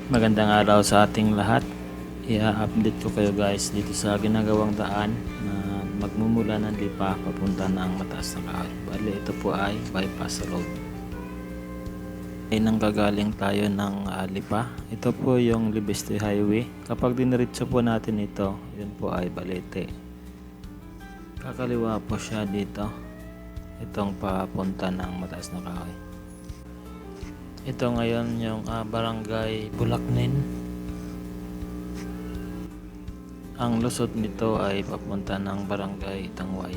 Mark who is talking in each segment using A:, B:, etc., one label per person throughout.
A: Magandang araw sa ating lahat. I-update ko kayo guys dito sa ginagawang daan na magmumula ng Lipa papunta ng Mataas na Kahoy. Bali ito po ay bypass road. Ay nanggagaling tayo ng Lipa. Ito po yung Libeste Highway. Kapag diniretso po natin ito, yun po ay Balete. Kakaliwa po siya dito. Itong papunta ng Mataas na Kahoy. Ito ngayon yung barangay Bulaknin. Ang lusot nito ay papunta ng barangay Tangway.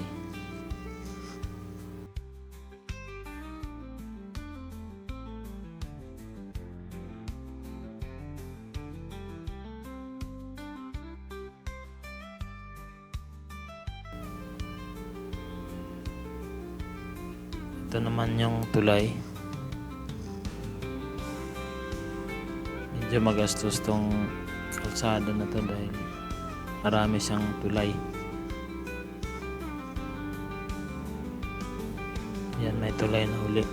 A: Ito naman yung tulay. Medyo magastos tong kalsada na to dahil marami siyang tulay. Yan, may tulay na uli.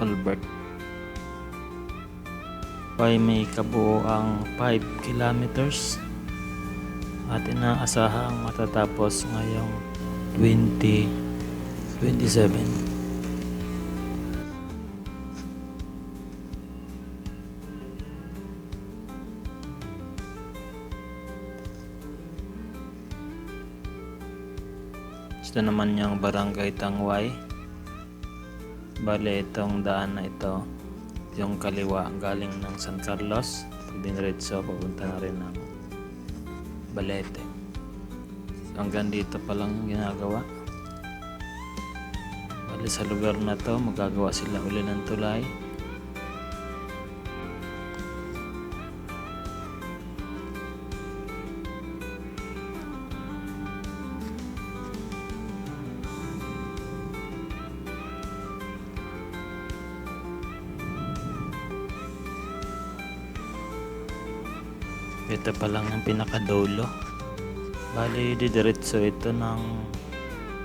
A: Culvert. May kabuo ang 5 kilometers at inaasahang matatapos ngayong 2027. Ito naman yung barangay Tangway. Bale itong daan na ito, yung kaliwa galing ng San Carlos, pag diniretso papunta na rin ng Balete. So, hanggang dito pa lang yung ginagawa. Bale sa lugar na to magagawa sila uli ng tulay. Ito pa lang yung pinakadulo. Bali, didiretso ito ng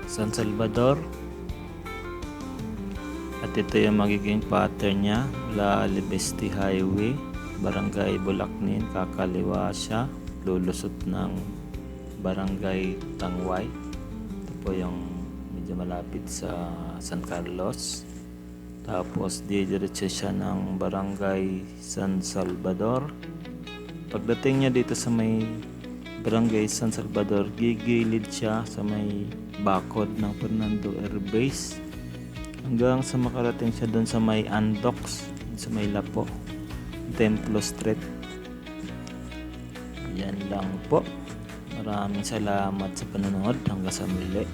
A: San Salvador. At ito yung magiging pattern niya. Mula Libeste Highway, Barangay Bulaknin, kakaliwa siya. Lulusot ng Barangay Tangway. Ito po yung medyo malapit sa San Carlos. Tapos didiretso siya ng Barangay San Salvador. Pagdating niya dito sa may Barangay San Salvador, gigilid siya sa may bakod ng Fernando Air Base hanggang sa makarating siya doon sa may Andox, sa may Lapo, Templo Street. Yan lang po. Maraming salamat sa panonood. Hanggang sa muli.